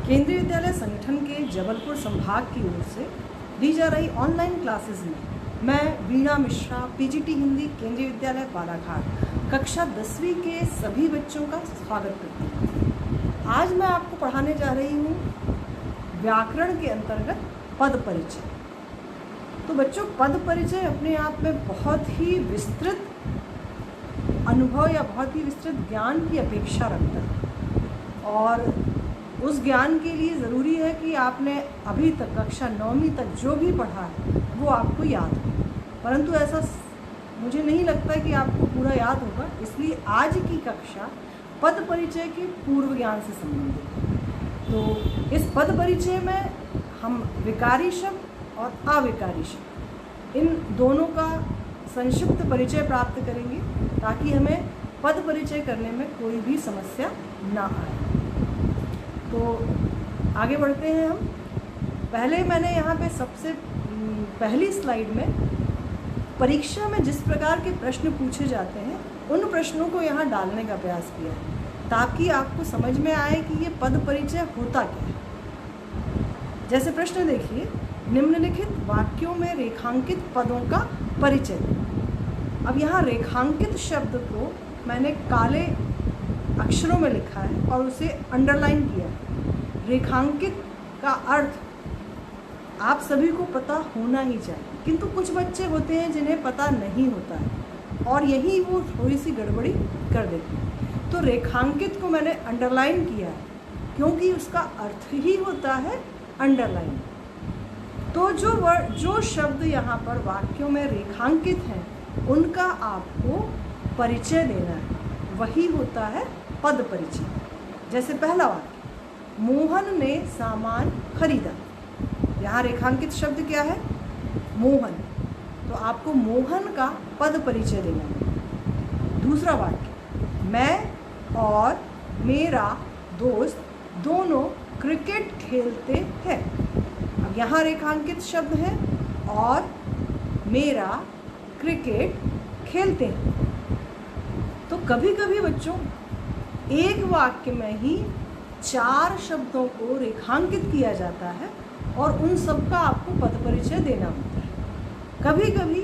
केंद्रीय विद्यालय संगठन के जबलपुर संभाग की ओर से दी जा रही ऑनलाइन क्लासेस में मैं वीणा मिश्रा पीजीटी हिंदी केंद्रीय विद्यालय बालाघाट कक्षा 10वीं के सभी बच्चों का स्वागत करती हूँ। आज मैं आपको पढ़ाने जा रही हूँ व्याकरण के अंतर्गत पद परिचय। तो बच्चों, पद परिचय अपने आप में बहुत ही विस्तृत अनुभव या बहुत ही विस्तृत ज्ञान की अपेक्षा रखता है और उस ज्ञान के लिए ज़रूरी है कि आपने अभी तक कक्षा 9वीं तक जो भी पढ़ा है वो आपको याद हो, परंतु ऐसा मुझे नहीं लगता कि आपको पूरा याद होगा। इसलिए आज की कक्षा पद परिचय के पूर्व ज्ञान से संबंधित है। तो इस पद परिचय में हम विकारी शब्द और अविकारी शब्द इन दोनों का संक्षिप्त परिचय प्राप्त करेंगे ताकि हमें पद परिचय करने में कोई भी समस्या ना आए। तो आगे बढ़ते हैं हम। पहले मैंने यहाँ पे सबसे पहली स्लाइड में परीक्षा में जिस प्रकार के प्रश्न पूछे जाते हैं उन प्रश्नों को यहाँ डालने का प्रयास किया है ताकि आपको समझ में आए कि ये पद परिचय होता क्या है। जैसे प्रश्न देखिए, निम्नलिखित वाक्यों में रेखांकित पदों का परिचय। अब यहाँ रेखांकित शब्द को मैंने काले अक्षरों में लिखा है और उसे अंडरलाइन किया है। रेखांकित का अर्थ आप सभी को पता होना ही चाहिए, किंतु कुछ बच्चे होते हैं जिन्हें पता नहीं होता है और यही वो थोड़ी सी गड़बड़ी कर देते हैं। तो रेखांकित को मैंने अंडरलाइन किया है क्योंकि उसका अर्थ ही होता है अंडरलाइन। तो जो शब्द यहाँ पर वाक्यों में रेखांकित हैं उनका आपको परिचय देना है, वही होता है पद परिचय। जैसे पहला वाक्य, मोहन ने सामान खरीदा। यहाँ रेखांकित शब्द क्या है? मोहन। तो आपको मोहन का पद परिचय देना है। दूसरा वाक्य, मैं और मेरा दोस्त दोनों क्रिकेट खेलते हैं। अब यहाँ रेखांकित शब्द है और मेरा क्रिकेट खेलते हैं। तो कभी कभी बच्चों एक वाक्य में ही 4 शब्दों को रेखांकित किया जाता है और उन सब का आपको पद परिचय देना होता है। कभी कभी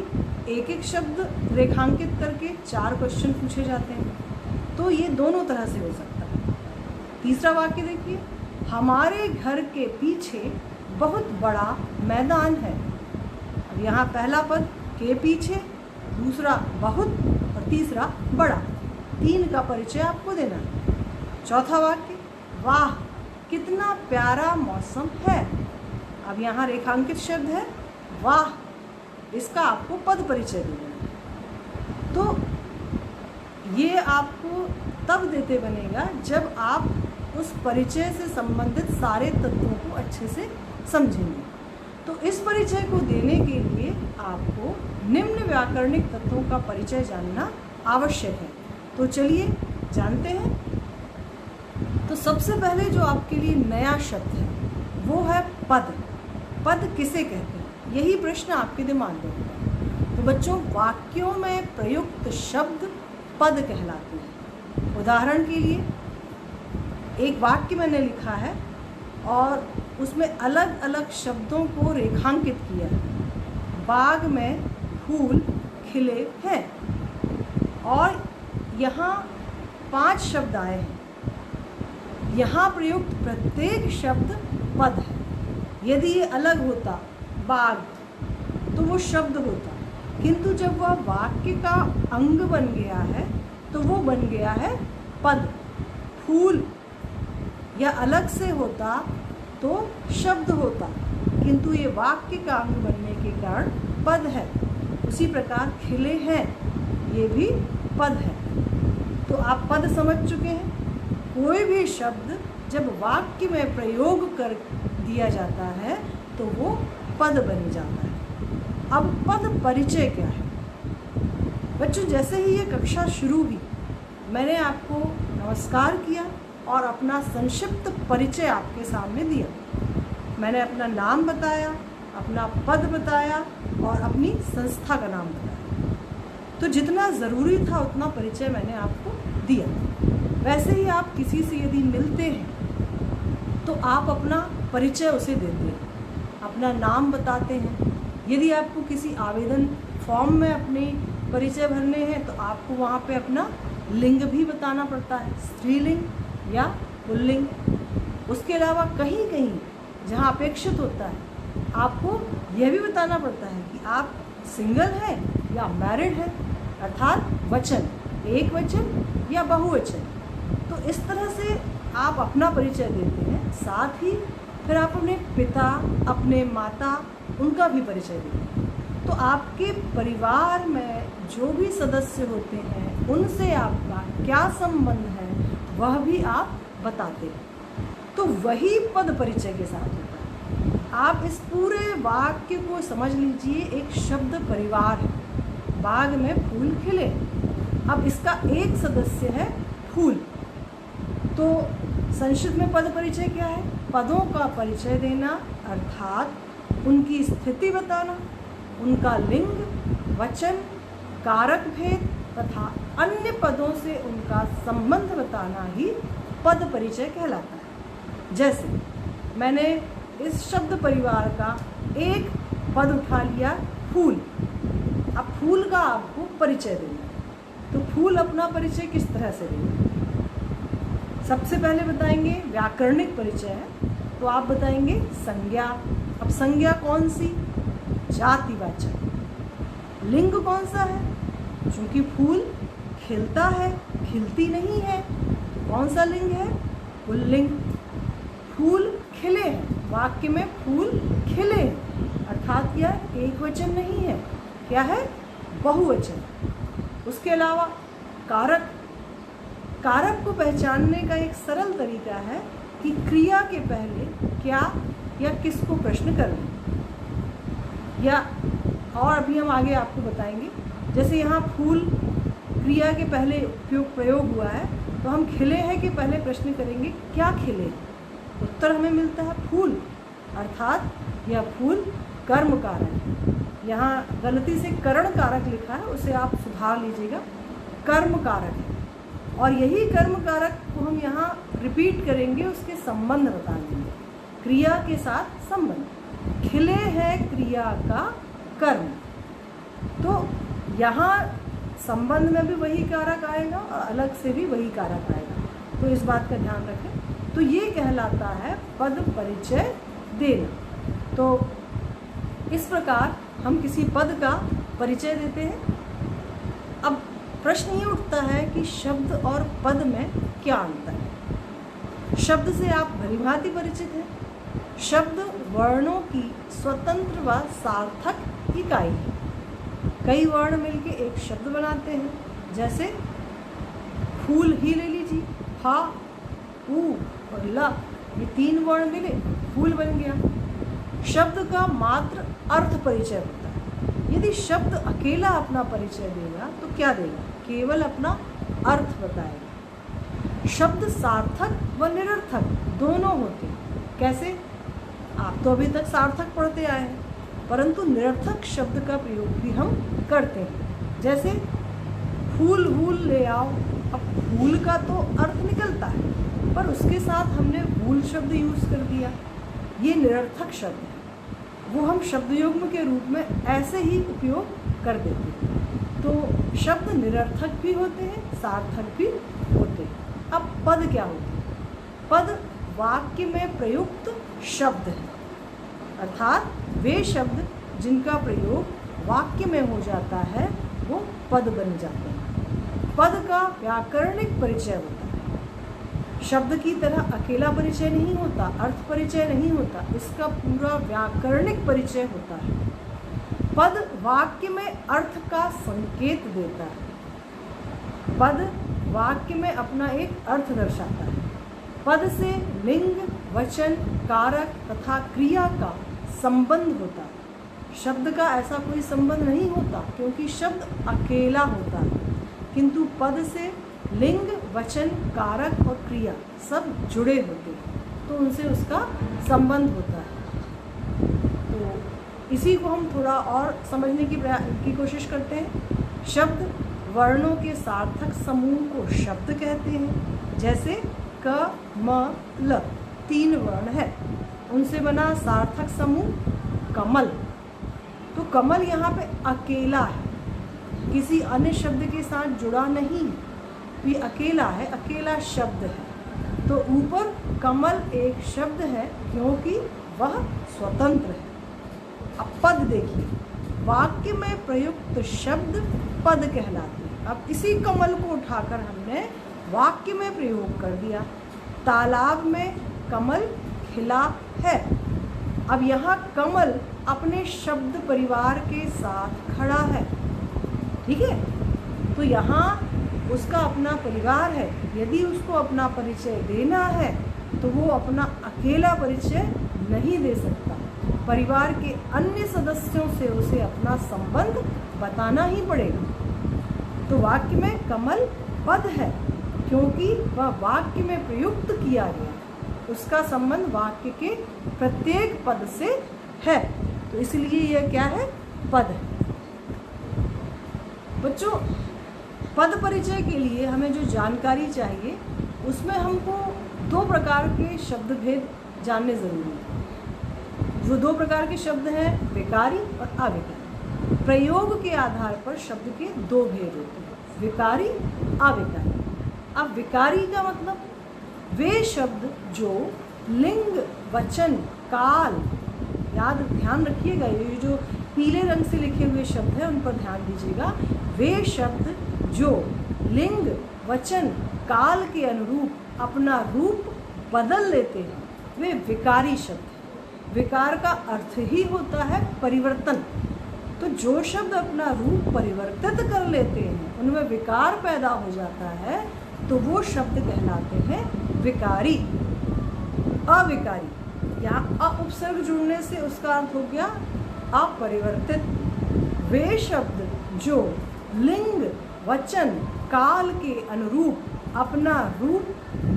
एक एक शब्द रेखांकित करके 4 क्वेश्चन पूछे जाते हैं। तो ये दोनों तरह से हो सकता है। तीसरा वाक्य देखिए, हमारे घर के पीछे बहुत बड़ा मैदान है। अब यहाँ पहला पद के पीछे, दूसरा बहुत और तीसरा बड़ा, 3 का परिचय आपको देना है। चौथा वाक्य, वाह कितना प्यारा मौसम है। अब यहाँ रेखांकित शब्द है वाह, इसका आपको पद परिचय देना है। तो ये आपको तब देते बनेगा जब आप उस परिचय से संबंधित सारे तत्वों को अच्छे से समझेंगे। तो इस परिचय को देने के लिए आपको निम्न व्याकरणिक तत्वों का परिचय जानना आवश्यक है। तो चलिए जानते हैं। तो सबसे पहले जो आपके लिए नया शब्द है वो है पद। पद किसे कहते हैं, यही प्रश्न आपके दिमाग में होगा। तो बच्चों, वाक्यों में प्रयुक्त शब्द पद कहलाते हैं। उदाहरण के लिए एक वाक्य मैंने लिखा है और उसमें अलग अलग शब्दों को रेखांकित किया है। बाग में फूल खिले हैं और यहाँ 5 शब्द आए हैं। यहाँ प्रयुक्त प्रत्येक शब्द पद है। यदि ये अलग होता बाग तो वो शब्द होता, किंतु जब वह वाक्य का अंग बन गया है तो वो बन गया है पद। फूल या अलग से होता तो शब्द होता, किंतु ये वाक्य का अंग बनने के कारण पद है। उसी प्रकार खिले हैं, ये भी पद है। तो आप पद समझ चुके हैं। कोई भी शब्द जब वाक्य में प्रयोग कर दिया जाता है तो वो पद बन जाता है। अब पद परिचय क्या है? बच्चों, जैसे ही ये कक्षा शुरू हुई मैंने आपको नमस्कार किया और अपना संक्षिप्त परिचय आपके सामने दिया। मैंने अपना नाम बताया, अपना पद बताया और अपनी संस्था का नाम बताया। तो जितना ज़रूरी था उतना परिचय मैंने आपको दिया। वैसे ही आप किसी से यदि मिलते हैं तो तो आप अपना परिचय उसे देते हैं, अपना नाम बताते हैं। यदि आपको किसी आवेदन फॉर्म में अपने परिचय भरने हैं तो आपको वहाँ पे अपना लिंग भी बताना पड़ता है, स्त्रीलिंग या पुल्लिंग। उसके अलावा कहीं कहीं जहाँ अपेक्षित होता है आपको यह भी बताना पड़ता है कि आप सिंगल हैं या मैरिड हैं, अर्थात वचन, एक वचन या बहुवचन। तो इस तरह से आप अपना परिचय देते हैं। साथ ही फिर आप अपने पिता, अपने माता, उनका भी परिचय देते हैं। तो आपके परिवार में जो भी सदस्य होते हैं उनसे आपका क्या संबंध है वह भी आप बताते हैं। तो वही पद परिचय के साथ होता है। आप इस पूरे वाक्य को समझ लीजिए, एक शब्द परिवार है। बाग में फूल खिले, अब इसका एक सदस्य है फूल। तो संस्कृत में पद परिचय क्या है? पदों का परिचय देना, अर्थात उनकी स्थिति बताना, उनका लिंग, वचन, कारक भेद तथा अन्य पदों से उनका संबंध बताना ही पद परिचय कहलाता है। जैसे मैंने इस शब्द परिवार का एक पद उठा लिया, फूल। अब फूल का आपको परिचय देना है, तो फूल अपना परिचय किस तरह से देना? सबसे पहले बताएंगे व्याकरणिक परिचय है, तो आप बताएंगे संज्ञा। अब संज्ञा कौन सी? जातिवाचक। लिंग कौन सा है? चूंकि फूल खिलता है, खिलती नहीं है, कौन सा लिंग है? पुल्लिंग। फूल खिले हैं, वाक्य में फूल खिले हैं, अर्थात क्या? एक वचन नहीं है, क्या है? बहुवचन। उसके अलावा कारक। कारक को पहचानने का एक सरल तरीका है कि क्रिया के पहले क्या या किसको प्रश्न कर लें, या और अभी हम आगे आपको बताएंगे। जैसे यहाँ फूल क्रिया के पहले प्रयोग हुआ है, तो हम खिले हैं कि पहले प्रश्न करेंगे क्या खिले? उत्तर हमें मिलता है फूल, अर्थात यह फूल कर्म कारक है। यहाँ गलती से करण कारक लिखा है, उसे आप सुधार लीजिएगा, कर्म कारक है। और यही कर्म कारक को हम यहाँ रिपीट करेंगे, उसके संबंध बता देंगे, क्रिया के साथ संबंध। खिले है क्रिया का कर्म, तो यहाँ संबंध में भी वही कारक आएगा और अलग से भी वही कारक आएगा, तो इस बात का ध्यान रखें। तो ये कहलाता है पद परिचय देना। तो इस प्रकार हम किसी पद का परिचय देते हैं। अब प्रश्न ये उठता है कि शब्द और पद में क्या अंतर है? शब्द से आप भलीभांति परिचित हैं। शब्द वर्णों की स्वतंत्र व सार्थक इकाई है। कई वर्ण मिलके एक शब्द बनाते हैं, जैसे फूल ही ले लीजिए, फा, ऊ और ला, ये तीन वर्ण मिले फूल बन गया। शब्द का मात्र अर्थ परिचय होता है। यदि शब्द अकेला अपना परिचय देगा तो क्या देगा? केवल अपना अर्थ बताएगा। शब्द सार्थक व निरर्थक दोनों होते हैं। कैसे? आप तो अभी तक सार्थक पढ़ते आए हैं, परंतु निरर्थक शब्द का प्रयोग भी हम करते हैं। जैसे फूल वूल ले आओ, अब फूल का तो अर्थ निकलता है, पर उसके साथ हमने वूल शब्द यूज़ कर दिया, ये निरर्थक शब्द है, वो हम शब्दयुग्म के रूप में ऐसे ही उपयोग कर देते हैं। तो शब्द निरर्थक भी होते हैं, सार्थक भी होते हैं। अब पद क्या होते हैं? पद वाक्य में प्रयुक्त शब्द है, अर्थात वे शब्द जिनका प्रयोग वाक्य में हो जाता है वो पद बन जाते हैं। पद का व्याकरणिक परिचय होता है। शब्द की तरह अकेला परिचय नहीं होता, अर्थ परिचय नहीं होता, इसका पूरा व्याकरणिक परिचय होता है। पद वाक्य में अर्थ का संकेत देता है। पद वाक्य में अपना एक अर्थ दर्शाता है। पद से लिंग, वचन, कारक तथा क्रिया का संबंध होता है। शब्द का ऐसा कोई संबंध नहीं होता क्योंकि शब्द अकेला होता है, किंतु पद से लिंग, वचन, कारक और क्रिया सब जुड़े होते हैं, तो उनसे उसका संबंध होता है। तो इसी को हम थोड़ा और समझने की कोशिश करते हैं। शब्द वर्णों के सार्थक समूह को शब्द कहते हैं, जैसे क, म, ल। 3 वर्ण है, उनसे बना सार्थक समूह कमल। तो कमल यहाँ पे अकेला है, किसी अन्य शब्द के साथ जुड़ा नहीं है, तो ये अकेला है, अकेला शब्द है। तो ऊपर कमल एक शब्द है क्योंकि वह स्वतंत्र है। अब पद देखिए, वाक्य में प्रयुक्त शब्द पद कहलाते हैं। अब इसी कमल को उठाकर हमने वाक्य में प्रयोग कर दिया। तालाब में कमल खिला है। अब यहाँ कमल अपने शब्द परिवार के साथ खड़ा है, ठीक है। तो यहाँ उसका अपना परिवार है, यदि उसको अपना परिचय देना है तो वो अपना अकेला परिचय नहीं दे सकता, परिवार के अन्य सदस्यों से उसे अपना संबंध बताना ही पड़ेगा। तो वाक्य में कमल पद है क्योंकि वह वाक्य में प्रयुक्त किया गया, उसका संबंध वाक्य के प्रत्येक पद से है, तो इसलिए यह क्या है, पद है। बच्चों, पद परिचय के लिए हमें जो जानकारी चाहिए उसमें हमको 2 प्रकार के शब्द भेद जानने ज़रूरी है। वो 2 प्रकार के शब्द हैं, विकारी और अविकारी। प्रयोग के आधार पर शब्द के 2 भेद होते हैं, विकारी, अविकारी। अब विकारी का मतलब वे शब्द जो लिंग, वचन, काल, ध्यान रखिएगा, ये जो पीले रंग से लिखे हुए शब्द हैं उन पर ध्यान दीजिएगा। वे शब्द जो लिंग, वचन, काल के अनुरूप अपना रूप बदल लेते हैं वे विकारी शब्द हैं। विकार का अर्थ ही होता है परिवर्तन। तो जो शब्द अपना रूप परिवर्तित कर लेते हैं, उनमें विकार पैदा हो जाता है, तो वो शब्द कहलाते हैं विकारी। अविकारी, यहाँ अ उपसर्ग जुड़ने से उसका अर्थ हो गया अपरिवर्तित। वे शब्द जो लिंग, वचन, काल के अनुरूप अपना रूप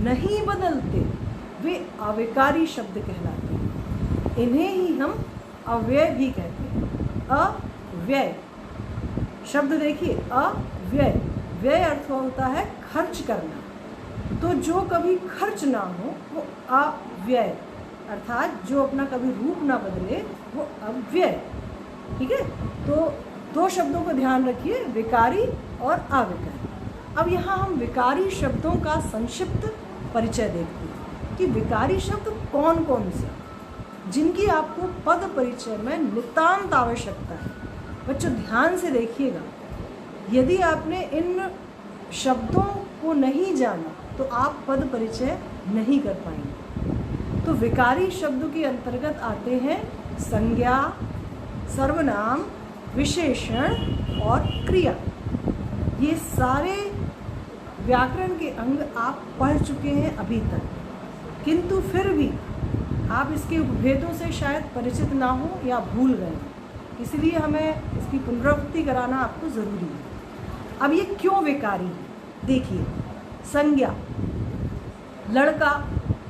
नहीं बदलते वे अविकारी शब्द कहलाते हैं। इन्हें ही हम अव्यय भी कहते हैं। अव्यय शब्द देखिए, अव्यय, व्यय अर्थ होता है खर्च करना। तो जो कभी खर्च ना हो वो अव्यय, अर्थात जो अपना कभी रूप ना बदले वो अव्यय, ठीक है। तो 2 शब्दों को ध्यान रखिए, विकारी और अविकारी। अब यहाँ हम विकारी शब्दों का संक्षिप्त परिचय देखते हैं कि विकारी शब्द कौन कौन से, जिनकी आपको पद परिचय में नितांत आवश्यकता है। बच्चों ध्यान से देखिएगा, यदि आपने इन शब्दों को नहीं जाना तो आप पद परिचय नहीं कर पाएंगे। तो विकारी शब्दों के अंतर्गत आते हैं संज्ञा, सर्वनाम, विशेषण और क्रिया। ये सारे व्याकरण के अंग आप पढ़ चुके हैं अभी तक, किंतु फिर भी आप इसके उपभेदों से शायद परिचित ना हो या भूल गए हो, इसलिए हमें इसकी पुनरावृत्ति कराना आपको ज़रूरी है। अब ये क्यों विकारी है, देखिए। संज्ञा, लड़का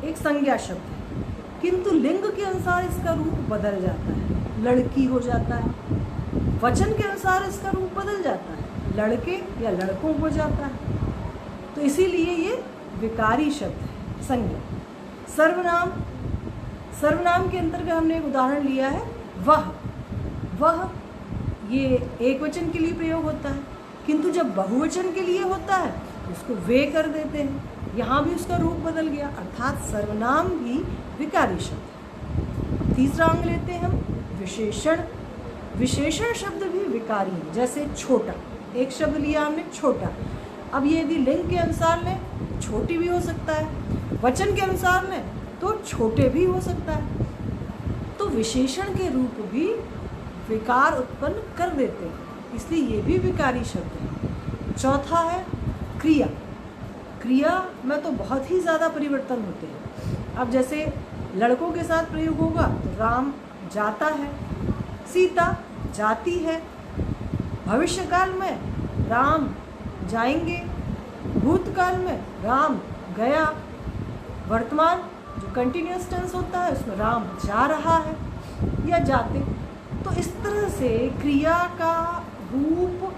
एक संज्ञा शब्द है, किंतु लिंग के अनुसार इसका रूप बदल जाता है, लड़की हो जाता है। वचन के अनुसार इसका रूप बदल जाता है, लड़के या लड़कों हो जाता है। तो इसीलिए ये विकारी शब्द है, संज्ञा। सर्वनाम, सर्वनाम के अंतर्गत हमने एक उदाहरण लिया है, वह ये एक वचन के लिए प्रयोग होता है, किंतु जब बहुवचन के लिए होता है तो उसको वे कर देते हैं, यहाँ भी उसका रूप बदल गया, अर्थात सर्वनाम भी विकारी शब्द है। तीसरा अंग लेते हैं हम विशेषण। विशेषण शब्द भी विकारी है, जैसे छोटा, एक शब्द लिया हमने छोटा। अब ये यदि लिंग के अनुसार लें छोटी भी हो सकता है, वचन के अनुसार लें तो छोटे भी हो सकता है। तो विशेषण के रूप भी विकार उत्पन्न कर देते हैं, इसलिए ये भी विकारी शब्द है। चौथा है क्रिया। क्रिया में तो बहुत ही ज़्यादा परिवर्तन होते हैं। अब जैसे लड़कों के साथ प्रयोग होगा तो राम जाता है, सीता जाती है। भविष्यकाल में राम जाएंगे, भूतकाल में राम गया। वर्तमान जो कंटिन्यूअस टेंस होता है उसमें राम जा रहा है या जाते। तो इस तरह से क्रिया का रूप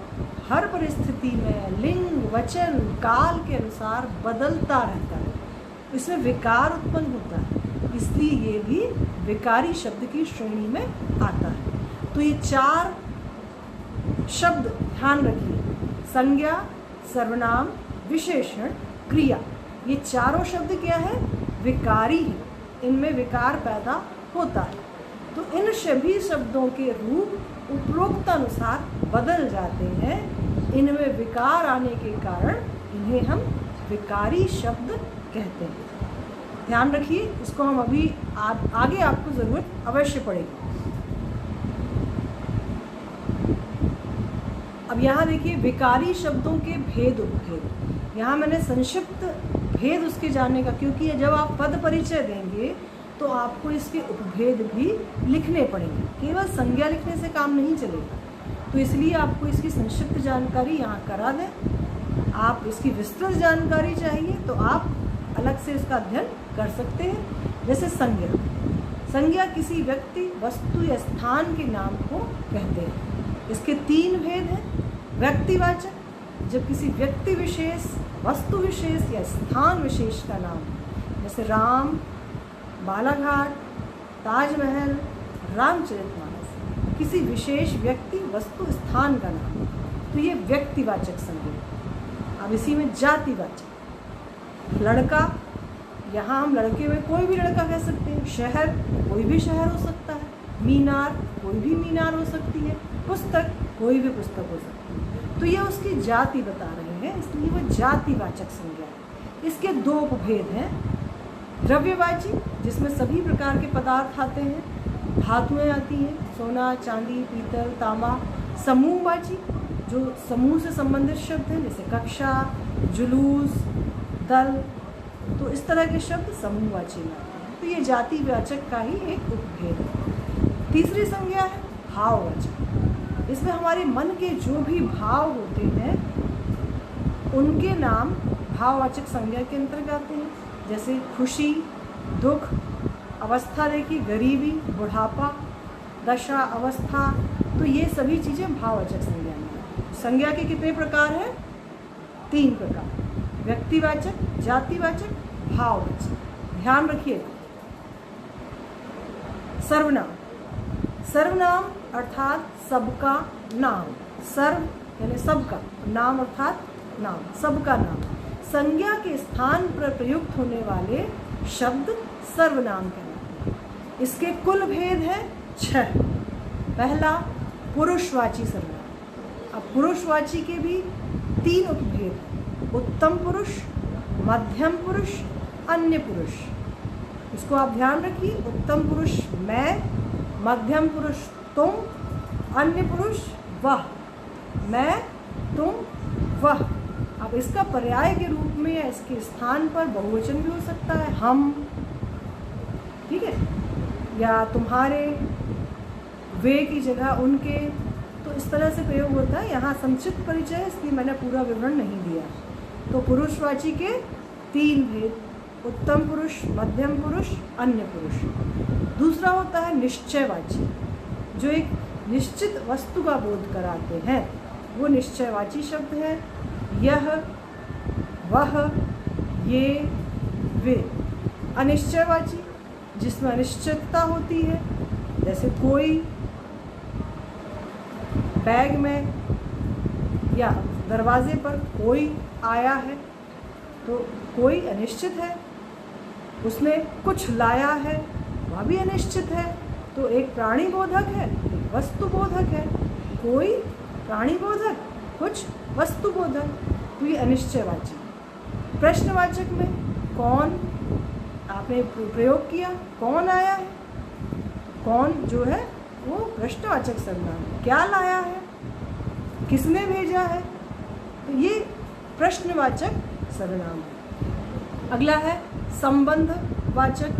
हर परिस्थिति में लिंग, वचन, काल के अनुसार बदलता रहता है, इसमें विकार उत्पन्न होता है। इसलिए ये भी विकारी शब्द की श्रेणी में आता है। तो ये 4 शब्द ध्यान रखिए, संज्ञा, सर्वनाम, विशेषण, क्रिया, ये चारों शब्द क्या है? विकारी है, इनमें विकार पैदा होता है। तो इन सभी शब्दों के रूप उपरोक्त अनुसार बदल जाते हैं। इनमें विकार आने के कारण इन्हें हम विकारी शब्द कहते हैं। ध्यान रखिए, इसको हम अभी आगे आपको ज़रूरत अवश्य पड़ेगी। अब यहाँ देखिए विकारी शब्दों के भेद उपभेद। यहाँ मैंने संक्षिप्त भेद उसके जानने का, क्योंकि जब आप पद परिचय देंगे तो आपको इसके उपभेद भी लिखने पड़ेंगे, केवल संज्ञा लिखने से काम नहीं चलेगा। तो इसलिए आपको इसकी संक्षिप्त जानकारी यहाँ करा दें। आप इसकी विस्तृत जानकारी चाहिए तो आप अलग से इसका अध्ययन कर सकते हैं। जैसे संज्ञा, संज्ञा किसी व्यक्ति, वस्तु या स्थान के नाम को कहते हैं। इसके 3 भेद हैं। व्यक्तिवाचक, जब किसी व्यक्ति विशेष, वस्तु विशेष या स्थान विशेष का नाम, जैसे राम, बालाघाट, ताजमहल, रामचरितमानस, किसी विशेष व्यक्ति, वस्तु, स्थान का नाम, तो ये व्यक्तिवाचक संज्ञा। अब इसी में जातिवाचक, लड़का, यहाँ हम लड़के में कोई भी लड़का कह सकते हैं। शहर, कोई भी शहर हो सकता है। मीनार, कोई भी मीनार हो सकती है। पुस्तक, कोई भी पुस्तक हो सकती है। तो ये उसकी जाति बता रहे हैं, इसलिए वो जातिवाचक संज्ञा है। इसके 2 उपभेद हैं। द्रव्यवाची, जिसमें सभी प्रकार के पदार्थ आते हैं, धातुएं आती हैं, सोना, चांदी, पीतल, तांबा। समूहवाची, जो समूह से संबंधित शब्द हैं, जैसे कक्षा, जुलूस, दल, तो इस तरह के शब्द समूहवाची में आते हैं। तो ये जातिवाचक का ही एक उपभेद है। तीसरी संज्ञा है भाववाचक। इसमें हमारे मन के जो भी भाव होते हैं उनके नाम भाववाचक संज्ञा के अंतर्गत आते हैं। जैसे खुशी, दुख, अवस्था देखिए, गरीबी, बुढ़ापा, दशा, अवस्था, तो ये सभी चीज़ें भाववाचक संज्ञा में आती हैं। संज्ञा के कितने प्रकार हैं? 3 प्रकार, व्यक्तिवाचक, जातिवाचक, भाववाचक। ध्यान रखिए। सर्वनाम, सर्वनाम अर्थात सबका नाम। सर्व यानी सबका, नाम अर्थात नाम, सबका नाम। संज्ञा के स्थान पर प्रयुक्त होने वाले शब्द सर्वनाम कहलाते हैं। इसके कुल भेद हैं 6। पहला पुरुषवाची सर्वनाम। अब पुरुषवाची के भी 3 उपभेद हैं। उत्तम पुरुष, मध्यम पुरुष, अन्य पुरुष। इसको आप ध्यान रखिए। उत्तम पुरुष मैं, मध्यम पुरुष तुम, अन्य पुरुष वह। मैं, तुम, वह। अब इसका पर्याय के रूप में या इसके स्थान पर बहुवचन भी हो सकता है, हम, ठीक है, या तुम्हारे, वे की जगह उनके। तो इस तरह से प्रयोग होता है। यहाँ संक्षिप्त परिचय है, इसलिए मैंने पूरा विवरण नहीं दिया। तो पुरुषवाची के 3 भेद, उत्तम पुरुष, मध्यम पुरुष, अन्य पुरुष। दूसरा होता है निश्चयवाची, जो एक निश्चित वस्तु का बोध कराते हैं, वो निश्चयवाची शब्द है। यह, वह, ये, वे। अनिश्चयवाची, जिसमें अनिश्चितता होती है, जैसे कोई, बैग में या दरवाजे पर कोई आया है, तो कोई अनिश्चित है। उसने कुछ लाया है, वह भी अनिश्चित है। तो एक प्राणी बोधक है, एक वस्तु बोधक है। कोई प्राणी बोधक, कुछ वस्तु बोधक, तो ये अनिश्चयवाची। प्रश्नवाचक में कौन, आपने प्रयोग किया, कौन आया है, कौन जो है वो प्रश्नवाचक सर्वनाम है। क्या लाया है, किसने भेजा है, तो ये प्रश्नवाचक सर्वनाम है। अगला है संबंधवाचक,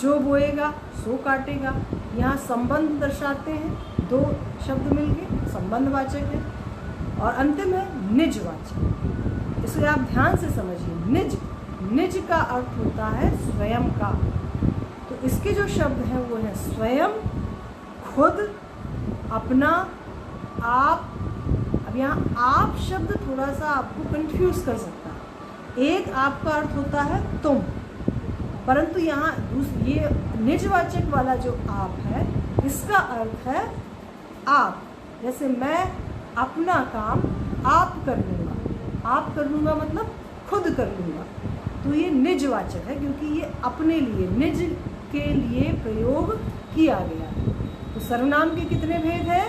जो बोएगा सो काटेगा। यहाँ संबंध दर्शाते हैं 2 शब्द मिलके, संबंधवाचक है। और अंतिम है निजवाचक। इसे आप ध्यान से समझिए। निज, निज का अर्थ होता है स्वयं का। तो इसके जो शब्द हैं वो हैं स्वयं, खुद, अपना, आप। अब यहाँ आप शब्द थोड़ा सा आपको कंफ्यूज कर सकता है। एक आपका अर्थ होता है तुम, परंतु यहाँ ये निजवाचक वाला जो आप है, इसका अर्थ है आप। जैसे मैं अपना काम आप कर लूँगा, आप कर लूँगा मतलब खुद कर लूँगा, तो ये निजवाचक है क्योंकि ये अपने लिए, निज के लिए प्रयोग किया गया है। तो सर्वनाम के कितने भेद हैं?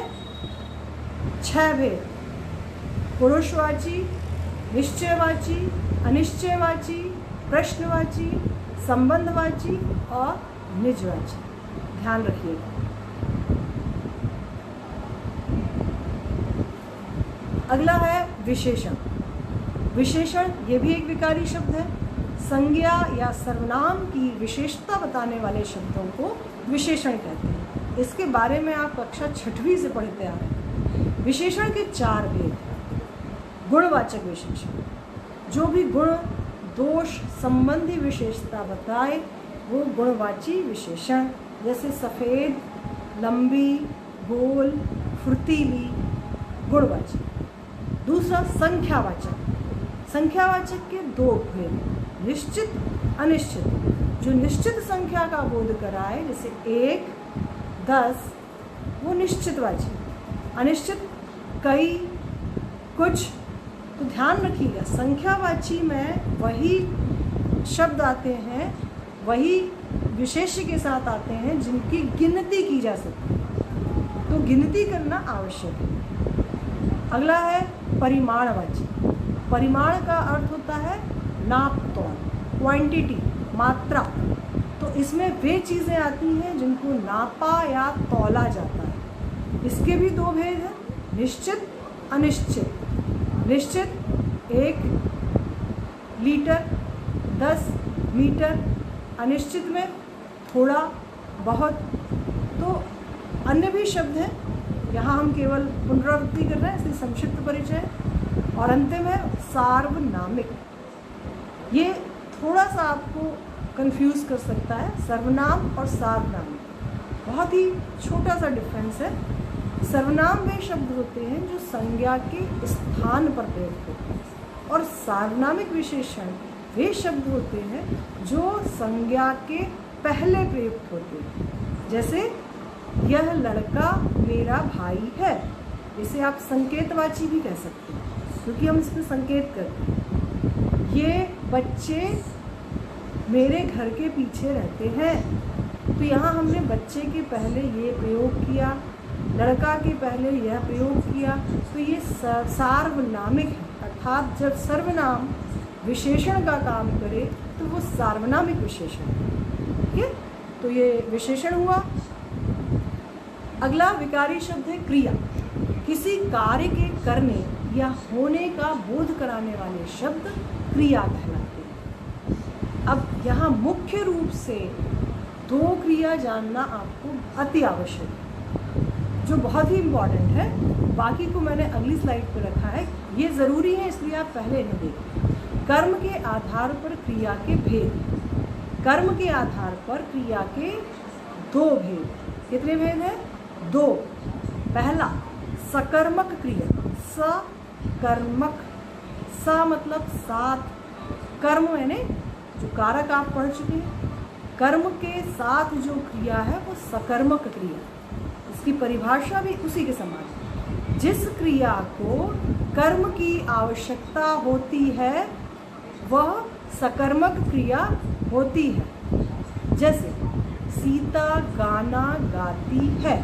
6 भेद। पुरुषवाची, निश्चयवाची, अनिश्चयवाची, प्रश्नवाची, संबंधवाची और निजवाची। ध्यान रखिएगा। अगला है विशेषण। विशेषण ये भी एक विकारी शब्द है। संज्ञा या सर्वनाम की विशेषता बताने वाले शब्दों को विशेषण कहते हैं। इसके बारे में आप कक्षा 6वीं से पढ़ते आ रहे हैं। विशेषण के 4 भेद हैं। गुणवाचक विशेषण, जो भी गुण, दोष संबंधी विशेषता बताए वो गुणवाची विशेषण। जैसे सफ़ेद, लंबी, गोल, फुर्तीली, गुणवाची। दूसरा संख्यावाचक। संख्यावाचक के 2 भेद, निश्चित, अनिश्चित। जो निश्चित संख्या का बोध कराए, जैसे 1, 10, वो निश्चितवाची। अनिश्चित कई, कुछ। तो ध्यान रखिएगा, संख्यावाची में वही शब्द आते हैं, वही विशेष्य के साथ आते हैं जिनकी गिनती की जा सकती है, तो गिनती करना आवश्यक है। अगला है परिमाणवाची। परिमाण का अर्थ होता है नाप तौल, क्वांटिटी, मात्रा। तो इसमें वे चीज़ें आती हैं जिनको नापा या तौला जाता है। इसके भी 2 भेद हैं, निश्चित, अनिश्चित। निश्चित 1 लीटर, 10 मीटर। अनिश्चित में थोड़ा, बहुत। तो अन्य भी शब्द हैं, यहाँ हम केवल पुनरावृत्ति कर रहे हैं, इसलिए संक्षिप्त परिचय। और अंतिम है सार्वनामिक। ये थोड़ा सा आपको कंफ्यूज कर सकता है, सर्वनाम और सार्वनामिक। बहुत ही छोटा सा डिफरेंस है। सर्वनाम वे शब्द होते हैं जो संज्ञा के स्थान पर प्रयुक्त होते हैं, और सार्वनामिक विशेषण वे शब्द होते हैं जो संज्ञा के पहले प्रयुक्त होते हैं। जैसे यह लड़का मेरा भाई है, इसे आप संकेतवाची भी कह सकते हैं क्योंकि हम इसमें संकेत करते हैं। ये बच्चे मेरे घर के पीछे रहते हैं, तो यहाँ हमने बच्चे के पहले ये प्रयोग किया, लड़का के पहले यह प्रयोग किया, तो ये सार्वनामिक है। अर्थात जब सर्वनाम विशेषण का काम करे तो वो सार्वनामिक विशेषण है। ठीक है, तो ये विशेषण हुआ। अगला विकारी शब्द है क्रिया। किसी कार्य के करने या होने का बोध कराने वाले शब्द क्रिया कहलाते हैं। अब यहाँ मुख्य रूप से 2 क्रिया जानना आपको अति आवश्यक है, जो बहुत ही इम्पॉर्टेंट है। बाकी को मैंने अगली स्लाइड पर रखा है, ये ज़रूरी है इसलिए आप पहले इन्हें देखें। कर्म के आधार पर क्रिया के भेद। कर्म के आधार पर क्रिया के 2 भेद। कितने भेद हैं? 2। पहला सकर्मक क्रिया। सकर्मक, स मतलब साथ, कर्म यानी जो कारक आप पढ़ चुके हैं, कर्म के साथ जो क्रिया है वो सकर्मक क्रिया। इसकी परिभाषा भी उसी के समान है। जिस क्रिया को कर्म की आवश्यकता होती है वह सकर्मक क्रिया होती है। जैसे सीता गाना गाती है।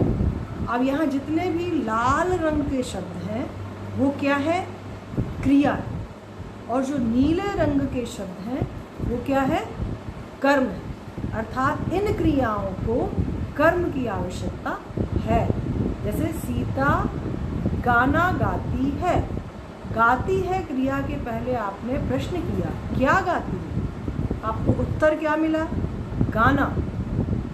अब यहाँ जितने भी लाल रंग के शब्द हैं वो क्या है? क्रिया है। और जो नीले रंग के शब्द हैं वो क्या है? कर्म है। अर्थात इन क्रियाओं को कर्म की आवश्यकता है। जैसे सीता गाना गाती है। गाती है क्रिया के पहले आपने प्रश्न किया, क्या गाती है? आपको उत्तर क्या मिला? गाना।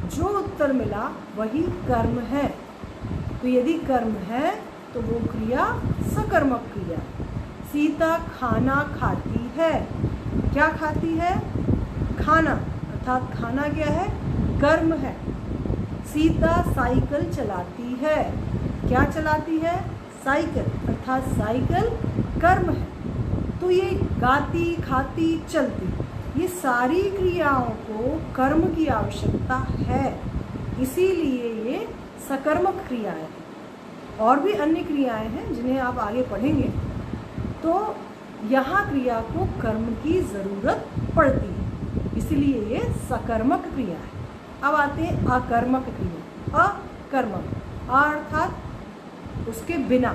जो उत्तर मिला वही कर्म है। तो यदि कर्म है तो वो क्रिया सकर्मक क्रिया। सीता खाना खाती है। क्या खाती है? खाना। अर्थात खाना क्या है? कर्म है। सीता साइकिल चलाती है। क्या चलाती है? साइकिल। अर्थात साइकिल कर्म है। तो ये गाती, खाती, चलती, ये सारी क्रियाओं को कर्म की आवश्यकता है, इसीलिए ये सकर्मक क्रियाएं हैं। और भी अन्य क्रियाएं हैं जिन्हें आप आगे पढ़ेंगे। तो यहाँ क्रिया को कर्म की ज़रूरत पड़ती है, इसलिए ये सकर्मक क्रिया है। अब आते हैं अकर्मक क्रिया। अकर्मक अर्थात उसके बिना,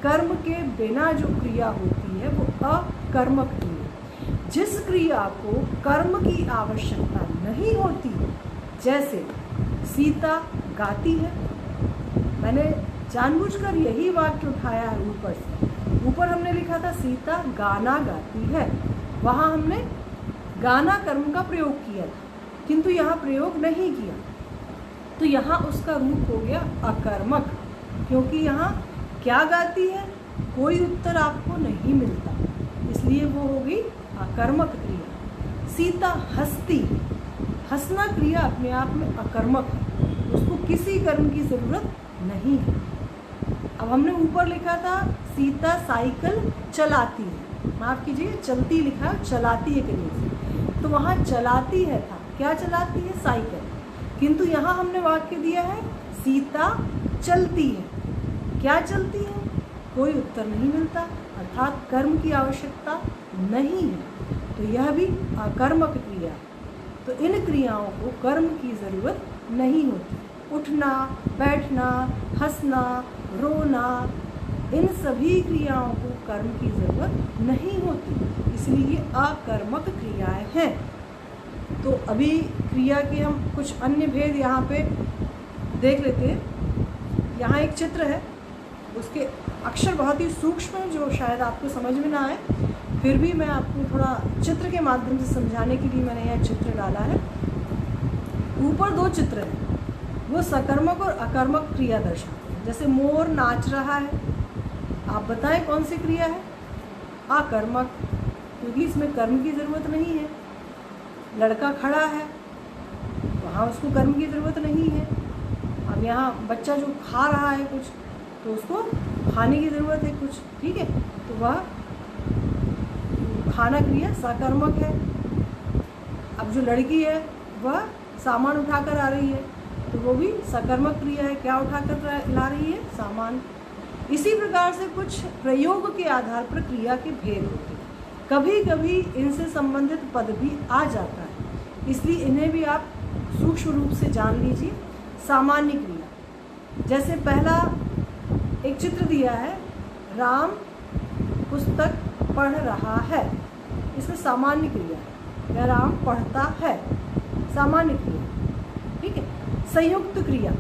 कर्म के बिना जो क्रिया होती है वो अकर्मक क्रिया। जिस क्रिया को कर्म की आवश्यकता नहीं होती, जैसे सीता गाती है। मैंने जानबूझकर यही वाक्य उठाया है ऊपर से। ऊपर हमने लिखा था सीता गाना गाती है, वहाँ हमने गाना कर्म का प्रयोग किया था, किंतु यहाँ प्रयोग नहीं किया, तो यहाँ उसका रूप हो गया अकर्मक, क्योंकि यहाँ क्या गाती है कोई उत्तर आपको नहीं मिलता, इसलिए वो हो गई अकर्मक क्रिया। सीता हंसती, हंसना क्रिया अपने आप में अकर्मक है, उसको किसी कर्म की ज़रूरत नहीं है। अब हमने ऊपर लिखा था सीता साइकिल चलाती है, माफ़ कीजिए चलती लिखा, चलाती है क्रिया से, तो वहाँ चलाती है था, क्या चलाती है साइकिल, किंतु यहाँ हमने वाक्य दिया है सीता चलती है, क्या चलती है कोई उत्तर नहीं मिलता, अर्थात कर्म की आवश्यकता नहीं है, तो यह भी अकर्मक क्रिया है। तो इन क्रियाओं को कर्म की ज़रूरत नहीं होती। उठना, बैठना, हंसना, रोना, इन सभी क्रियाओं को कर्म की ज़रूरत नहीं होती, इसलिए अकर्मक क्रियाएं हैं। तो अभी क्रिया के हम कुछ अन्य भेद यहाँ पे देख लेते हैं। यहाँ एक चित्र है, उसके अक्षर बहुत ही सूक्ष्म हैं जो शायद आपको समझ में ना आए, फिर भी मैं आपको थोड़ा चित्र के माध्यम से समझाने के लिए मैंने यह चित्र डाला है। ऊपर दो चित्र हैं, वो सकर्मक और अकर्मक क्रिया दर्शाते हैं। जैसे मोर नाच रहा है, आप बताएं कौन सी क्रिया है? अकर्मक, क्योंकि इसमें कर्म की ज़रूरत नहीं है। लड़का खड़ा है, वहाँ उसको कर्म की ज़रूरत नहीं है। अब यहाँ बच्चा जो खा रहा है कुछ, तो उसको खाने की ज़रूरत है कुछ, ठीक है, तो वह खाना क्रिया सकर्मक है। अब जो लड़की है वह सामान उठाकर आ रही है, तो वो भी सकर्मक क्रिया है, क्या उठाकर ला रही है? सामान। इसी प्रकार से कुछ प्रयोग के आधार पर क्रिया के भेद होते हैं। कभी कभी इनसे संबंधित पद भी आ जाता है, इसलिए इन्हें भी आप सूक्ष्म रूप से जान लीजिए। सामान्य क्रिया, जैसे पहला एक चित्र दिया है, राम पुस्तक पढ़ रहा है, इसमें सामान्य क्रिया है, या राम पढ़ता है, सामान्य क्रिया, ठीक है। संयुक्त क्रिया,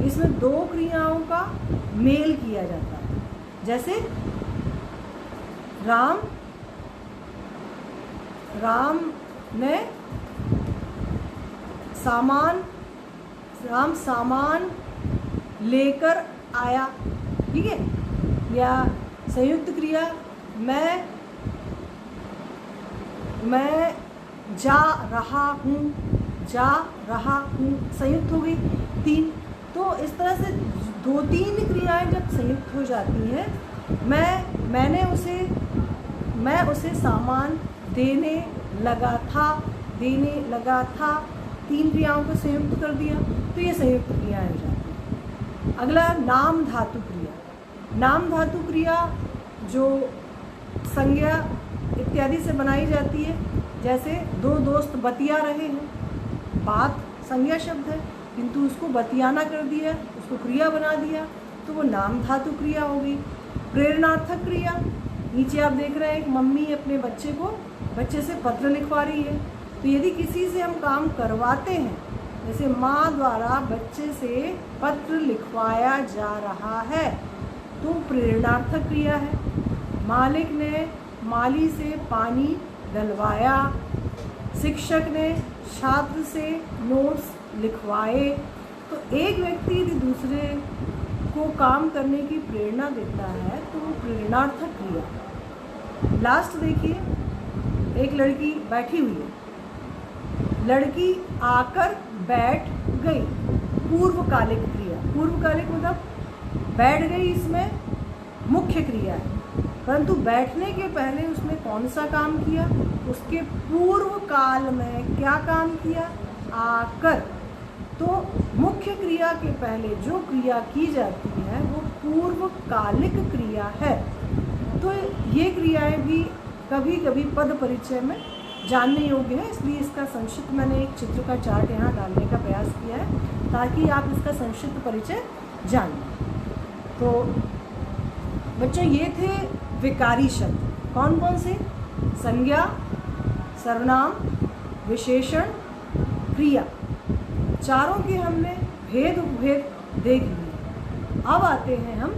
इसमें दो क्रियाओं का मेल किया जाता है, जैसे राम ने राम सामान लेकर आया, ठीक है। या संयुक्त क्रिया, मैं जा रहा हूँ, संयुक्त हो गई 3। तो इस तरह से 2-3 क्रियाएं जब संयुक्त हो जाती हैं, मैं उसे सामान देने लगा था, 3 क्रियाओं को संयुक्त कर दिया, तो ये संयुक्त क्रियाएं हो जाती हैं। अगला नाम धातु क्रिया। नाम धातु क्रिया जो संज्ञा इत्यादि से बनाई जाती है, जैसे दो दोस्त बतिया रहे हैं, बात संज्ञा शब्द है, किंतु उसको बतियाना कर दिया, उसको क्रिया बना दिया, तो वो नाम धातु क्रिया हो गई। प्रेरणार्थक क्रिया, नीचे आप देख रहे हैं कि मम्मी अपने बच्चे से पत्र लिखवा रही है, तो यदि किसी से हम काम करवाते हैं, जैसे माँ द्वारा बच्चे से पत्र लिखवाया जा रहा है, तो प्रेरणार्थक क्रिया है। मालिक ने माली से पानी डलवाया, शिक्षक ने छात्र से नोट्स लिखवाए। तो एक व्यक्ति यदि दूसरे को काम करने की प्रेरणा देता है, तो वो प्रेरणार्थक क्रिया। लास्ट देखिए, एक लड़की बैठी हुई है, लड़की आकर बैठ गई, पूर्वकालिक क्रिया। पूर्वकालिक मतलब बैठ गई, इसमें मुख्य क्रिया है। परंतु बैठने के पहले उसने कौन सा काम किया, उसके पूर्व काल में क्या काम किया, आकर। तो मुख्य क्रिया के पहले जो क्रिया की जाती है वो पूर्वकालिक क्रिया है। तो ये क्रियाएं भी कभी कभी पद परिचय में जानने योग्य है, इसलिए इसका संक्षिप्त मैंने एक चित्र का चार्ट यहाँ डालने का प्रयास किया है ताकि आप इसका संक्षिप्त परिचय जान लें। तो बच्चों ये थे विकारी शब्द। कौन कौन से? संज्ञा, सर्वनाम, विशेषण, क्रिया, चारों के हमने भेद उपभेद देख लिए। अब आते हैं हम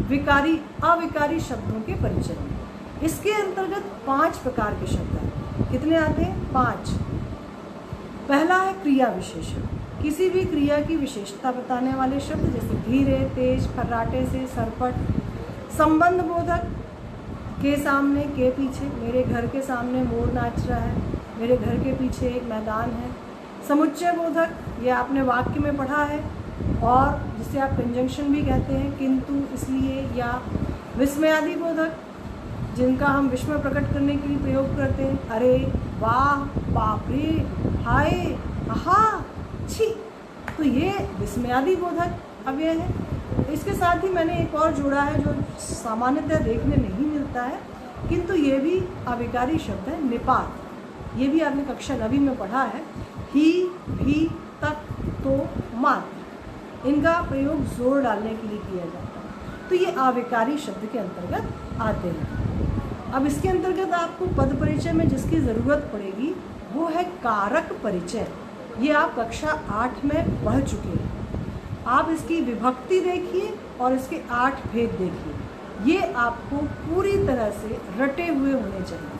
विकारी अविकारी शब्दों के परिचय में। इसके अंतर्गत 5 प्रकार के शब्द हैं। कितने आते हैं? 5। पहला है क्रिया विशेषण। किसी भी क्रिया की विशेषता बताने वाले शब्द, जैसे धीरे, तेज, फर्राटे से, सरपट। संबंध बोधक, के सामने, के पीछे। मेरे घर के सामने मोर नाच रहा है, मेरे घर के पीछे एक मैदान है। समुच्चय बोधक, ये आपने वाक्य में पढ़ा है और जिसे आप कंजंक्शन भी कहते हैं, किंतु, इसलिए, या। विस्मयादि बोधक, जिनका हम विस्मय प्रकट करने के लिए प्रयोग करते हैं, अरे, वाह, बाप रे, हाय, आहा, छी। तो ये विस्मयादि बोधक अव्यय है। इसके साथ ही मैंने एक और जोड़ा है जो सामान्यतः देखने नहीं मिलता है, किंतु ये भी अविकारी शब्द है, निपात। ये भी आपने कक्षा 9वीं में पढ़ा है। ही, भी, तक, तो, मात्र, इनका प्रयोग जोर डालने के लिए किया जाता है। तो ये अविकारी शब्द के अंतर्गत आते हैं। अब इसके अंतर्गत आपको पद परिचय में जिसकी ज़रूरत पड़ेगी वो है कारक परिचय। ये आप कक्षा 8 में पढ़ चुके हैं। आप इसकी विभक्ति देखिए और इसके 8 भेद देखिए। ये आपको पूरी तरह से रटे हुए होने चाहिए।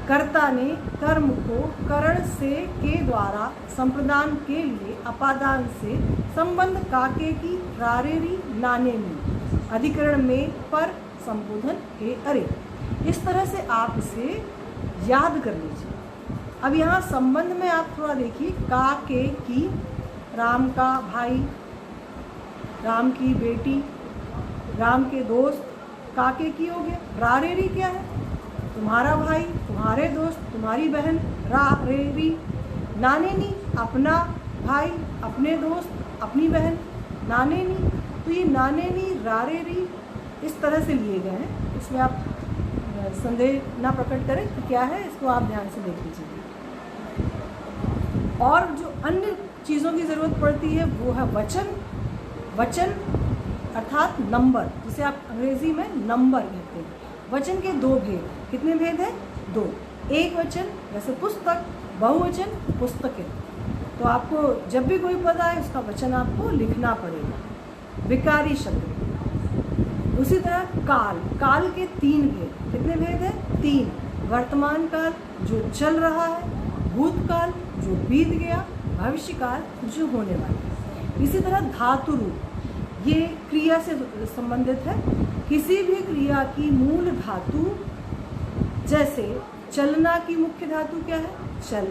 कर्ता ने कर्म को करण से के द्वारा संप्रदान के लिए अपादान से संबंध काके की रारेरी नाने में अधिकरण में पर संबोधन हे अरे। इस तरह से आप इसे याद कर लीजिए। अब यहाँ संबंध में आप थोड़ा देखिए, का के की, राम का भाई, राम की बेटी, राम के दोस्त, काके की हो गया। रारेरी क्या है? तुम्हारा भाई, तुम्हारे दोस्त, तुम्हारी बहन, रारेरी। नानेनी, अपना भाई, अपने दोस्त, अपनी बहन, नानेनी। तो ये नानेनी, रारेरी इस तरह से लिए गए हैं। इसमें आप संदेह ना प्रकट करें कि क्या है, इसको आप ध्यान से देख लीजिए। और जो अन्य चीज़ों की ज़रूरत पड़ती है वो है वचन। वचन अर्थात नंबर, जिसे आप अंग्रेजी में नंबर कहते हैं। वचन के 2 भेद। कितने भेद हैं? 2। एक वचन जैसे पुस्तक, बहुवचन पुस्तकें। तो आपको जब भी कोई पद आए उसका वचन आपको लिखना पड़ेगा। विकारी शब्द। उसी तरह काल। काल के 3 भेद। कितने भेद हैं? 3। वर्तमान काल जो चल रहा है, भूतकाल जो बीत गया, भविष्यकाल जो होने वाला है। इसी तरह धातु रूप, ये क्रिया से संबंधित है। किसी भी क्रिया की मूल धातु, जैसे चलना की मुख्य धातु क्या है? चल।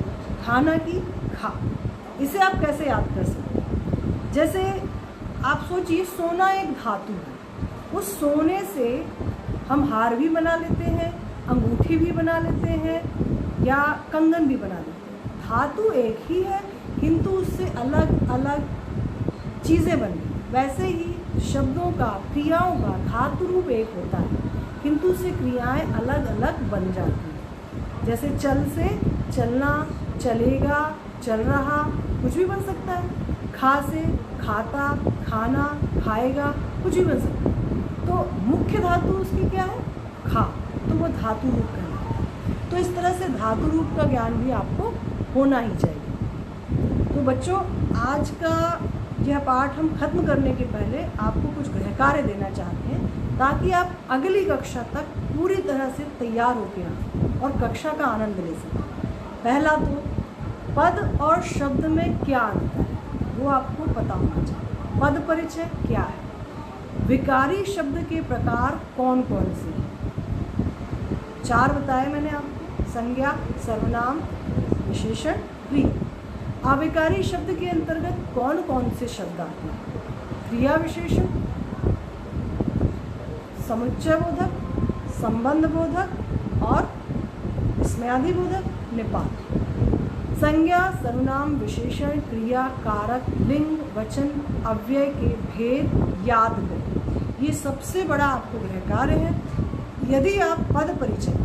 खाना की खा। इसे आप कैसे याद कर सकते हैं? जैसे आप सोचिए, सोना एक धातु है। उस सोने से हम हार भी बना लेते हैं, अंगूठी भी बना लेते हैं, या कंगन भी बना लेते हैं। धातु एक ही है, किंतु उससे अलग अलग चीज़ें बनी। वैसे ही शब्दों का, क्रियाओं का धातु रूप एक होता है, किंतु उससे क्रियाएं अलग अलग बन जाती हैं। जैसे चल से चलना, चलेगा, चल रहा, कुछ भी बन सकता है। खा से खाता, खाना, खाएगा, कुछ भी बन सकता है। तो मुख्य धातु उसकी क्या है? खा। तो वो धातु रूप कहलाता है। तो इस तरह से धातु रूप का ज्ञान भी आपको होना ही चाहिए। तो बच्चों, आज का यह पाठ हम खत्म करने के पहले आपको कुछ गृह कार्य देना चाहते हैं, ताकि आप अगली कक्षा तक पूरी तरह से तैयार होकर आएँ और कक्षा का आनंद ले सकें। पहला तो पद और शब्द में क्या अंतर है वो आपको पता होना चाहिए। पद परिचय क्या है, विकारी शब्द के प्रकार कौन कौन से हैं, 4 बताए मैंने आपको, संज्ञा, सर्वनाम, विशेषण, क्रिया। अविकारी शब्द के अंतर्गत कौन कौन से शब्द आते हैं? क्रिया विशेषण, समुच्चय बोधक, संबंध बोधक और स्मयादि बोधक निपात। संज्ञा, सर्वनाम, विशेषण, क्रिया, कारक, लिंग, वचन, अव्यय के भेद याद करें। ये सबसे बड़ा आपको गृह कार्य है। यदि आप पद परिचय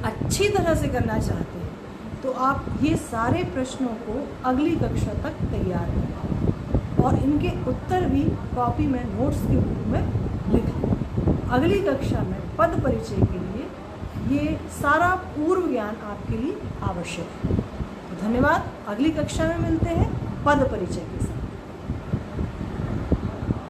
अच्छी तरह से करना चाहते हैं तो आप ये सारे प्रश्नों को अगली कक्षा तक तैयार करें और इनके उत्तर भी कॉपी में नोट्स के रूप में लिख लें। अगली कक्षा में पद परिचय के लिए ये सारा पूर्व ज्ञान आपके लिए आवश्यक है। तो धन्यवाद। अगली कक्षा में मिलते हैं पद परिचय के साथ।